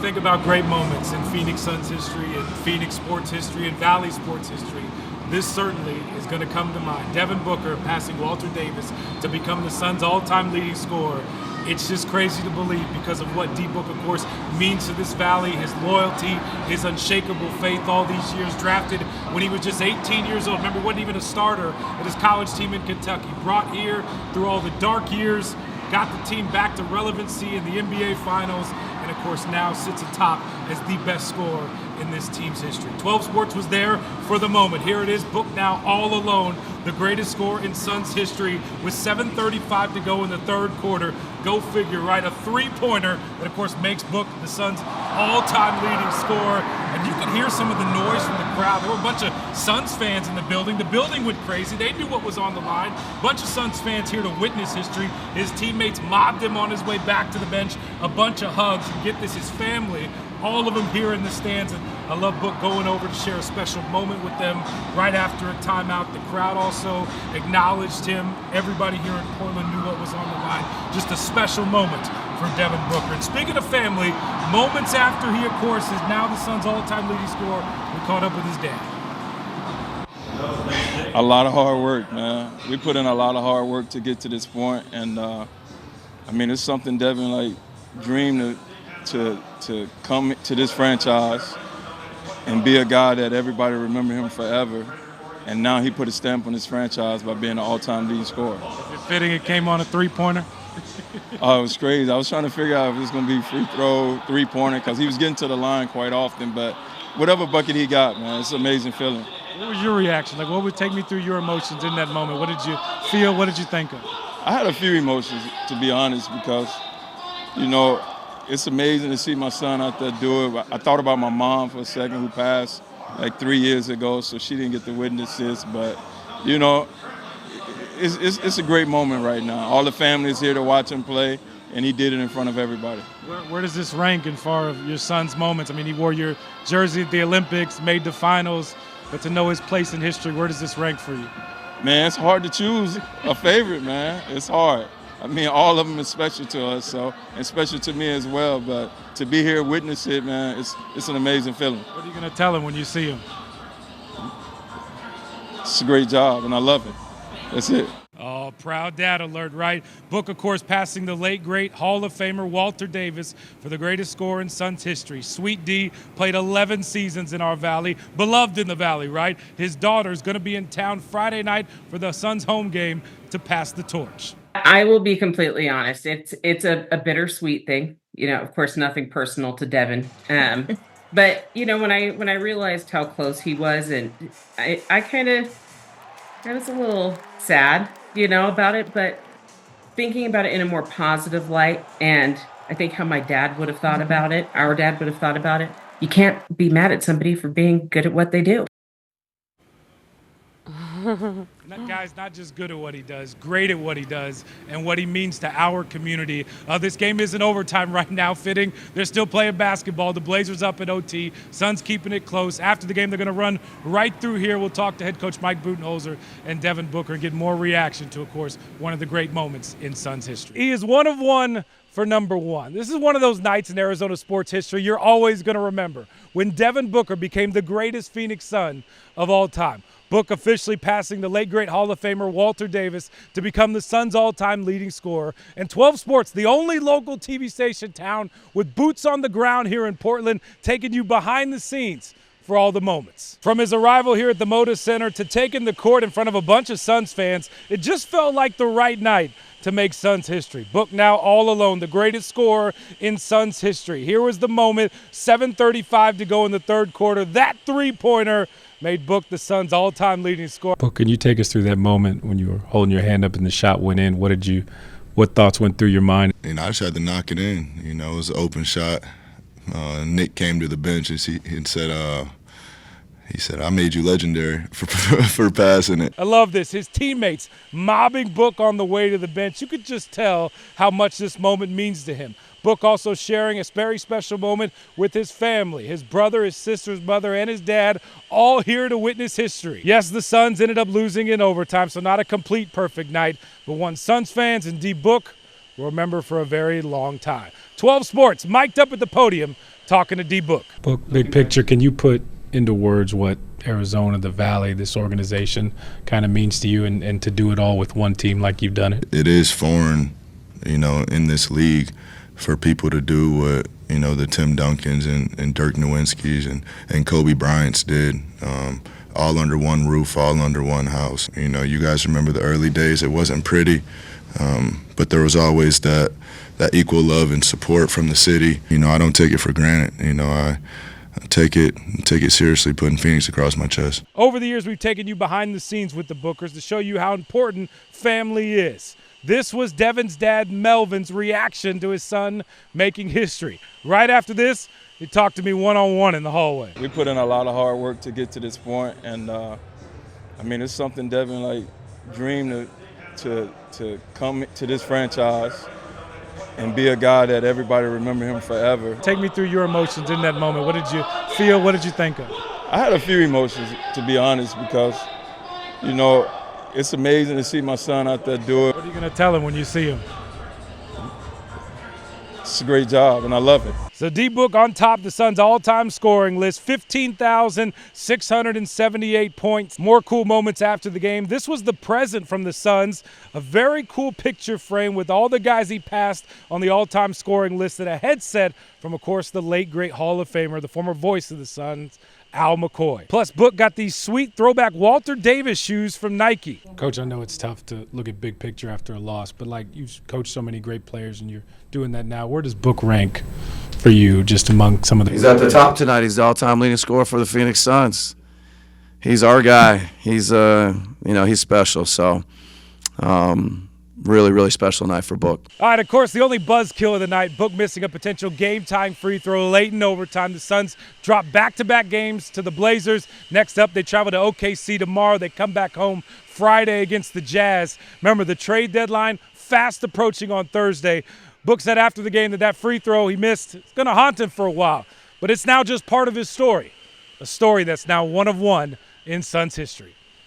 think about great moments in Phoenix Suns history and Phoenix sports history and Valley sports history, this certainly is going to come to mind. Devin Booker passing Walter Davis to become the Suns' all-time leading scorer. It's just crazy to believe because of what D-Book, of course, means to this valley, his loyalty, his unshakable faith all these years, drafted when he was just 18 years old. Remember, he wasn't even a starter at his college team in Kentucky. Brought here through all the dark years, got the team back to relevancy in the NBA Finals, and of course now sits atop as the best scorer in this team's history. 12 Sports was there for the moment. Here it is, Book now all alone, the greatest scorer in Suns history with 7:35 to go in the third quarter. Go figure, right? A three-pointer that, of course, makes Book the Suns' all-time leading scorer. And you could hear some of the noise from the crowd. There were a bunch of Suns fans in the building. The building went crazy. They knew what was on the line. A bunch of Suns fans here to witness history. His teammates mobbed him on his way back to the bench. A bunch of hugs. And get this, his family, all of them here in the stands. And I love Book going over to share a special moment with them right after a timeout. The crowd also acknowledged him. Everybody here in Portland knew what was on the line. Just a special moment for Devin Booker. And speaking of family, moments after he, of course, is now the Suns' all-time leading scorer, we caught up with his dad. A lot of hard work, man. We put in a lot of hard work to get to this point, and I mean, it's something Devin dreamed to come to this franchise and be a guy that everybody remember him forever. And now he put a stamp on this franchise by being an all-time leading scorer. Is it fitting it came on a three-pointer? Oh, it was crazy. I was trying to figure out if it was going to be free throw, three-pointer, because he was getting to the line quite often. But whatever bucket he got, man, it's an amazing feeling. What was your reaction? What would take me through your emotions in that moment? What did you feel? What did you think of? I had a few emotions, to be honest, because, it's amazing to see my son out there do it. I thought about my mom for a second, who passed 3 years ago, so she didn't get to witness this. But, it's a great moment right now. All the family is here to watch him play, and he did it in front of everybody. Where does this rank in far of your son's moments? I mean, he wore your jersey at the Olympics, made the finals, but to know his place in history, where does this rank for you? Man, it's hard to choose a favorite, man. It's hard. I mean, all of them is special to us, and special to me as well. But to be here, witness it, man, it's an amazing feeling. What are you going to tell him when you see him? It's a great job, and I love it. That's it. Oh, proud dad alert, right? Book, of course, passing the late, great Hall of Famer Walter Davis for the greatest scorer in Suns history. Sweet D played 11 seasons in our valley, beloved in the valley, right? His daughter's going to be in town Friday night for the Suns home game to pass the torch. I will be completely honest. It's a bittersweet thing. Of course, nothing personal to Devin. But when I realized how close he was, and I was a little sad, about it, but thinking about it in a more positive light, and I think how my dad would have thought about it, our dad would have thought about it. You can't be mad at somebody for being good at what they do. That guy's not just good at what he does, great at what he does, and what he means to our community. This game isn't overtime right now, fitting. They're still playing basketball. The Blazers up at OT. Suns keeping it close. After the game, they're going to run right through here. We'll talk to head coach Mike Budenholzer and Devin Booker and get more reaction to, of course, one of the great moments in Suns history. He is one of one for number one. This is one of those nights in Arizona sports history you're always going to remember, when Devin Booker became the greatest Phoenix Sun of all time. Book officially passing the late, great Hall of Famer Walter Davis to become the Suns' all-time leading scorer. And 12 Sports, the only local TV station in town with boots on the ground here in Portland, taking you behind the scenes for all the moments. From his arrival here at the Moda Center to taking the court in front of a bunch of Suns fans, it just felt like the right night to make Suns history. Book now all alone, the greatest scorer in Suns history. Here was the moment, 7:35 to go in the third quarter. That three-pointer made Book the Suns' all-time leading scorer. Book, can you take us through that moment when you were holding your hand up and the shot went in? What thoughts went through your mind? I just had to knock it in. It was an open shot. Nick came to the bench and he said, I made you legendary for passing it. I love this. His teammates mobbing Book on the way to the bench. You could just tell how much this moment means to him. Book also sharing a very special moment with his family, his brother, his sister's mother, and his dad, all here to witness history. Yes, the Suns ended up losing in overtime, so not a complete perfect night, but one Suns fans and D-Book will remember for a very long time. 12 Sports, mic'd up at the podium, talking to D-Book. Book, big picture, can you put into words what Arizona, the Valley, this organization kind of means to you, and to do it all with one team like you've done it? It is foreign, in this league for people to do what, the Tim Duncans and Dirk Nowinski's and Kobe Bryant's did, all under one roof, all under one house. You guys remember the early days. It wasn't pretty, but there was always that equal love and support from the city. I don't take it for granted. I take it seriously, putting Phoenix across my chest. Over the years, we've taken you behind the scenes with the Bookers to show you how important family is. This was Devin's dad, Melvin's reaction to his son making history. Right after this, he talked to me one-on-one in the hallway. We put in a lot of hard work to get to this point, and it's something Devin dreamed to come to this franchise and be a guy that everybody remember him forever. Take me through your emotions in that moment. What did you feel? What did you think of? I had a few emotions, to be honest, because, it's amazing to see my son out there do it. What are you going to tell him when you see him? It's a great job, and I love it. So D-Book on top, the Suns' all-time scoring list, 15,678 points. More cool moments after the game. This was the present from the Suns, a very cool picture frame with all the guys he passed on the all-time scoring list, and a headset from, of course, the late, great Hall of Famer, the former voice of the Suns, Al McCoy. Plus, Book got these sweet throwback Walter Davis shoes from Nike. Coach, I know it's tough to look at big picture after a loss, but you've coached so many great players and you're doing that now. Where does Book rank for you just among some of the— He's at the top tonight. He's the all-time leading scorer for the Phoenix Suns. He's our guy. He's he's special. So really, really special night for Book. All right, of course, the only buzzkill of the night, Book missing a potential game-tying free throw late in overtime. The Suns drop back-to-back games to the Blazers. Next up, they travel to OKC tomorrow. They come back home Friday against the Jazz. Remember, the trade deadline fast approaching on Thursday. Book said after the game that free throw he missed, it's going to haunt him for a while. But it's now just part of his story, a story that's now one of one in Suns history.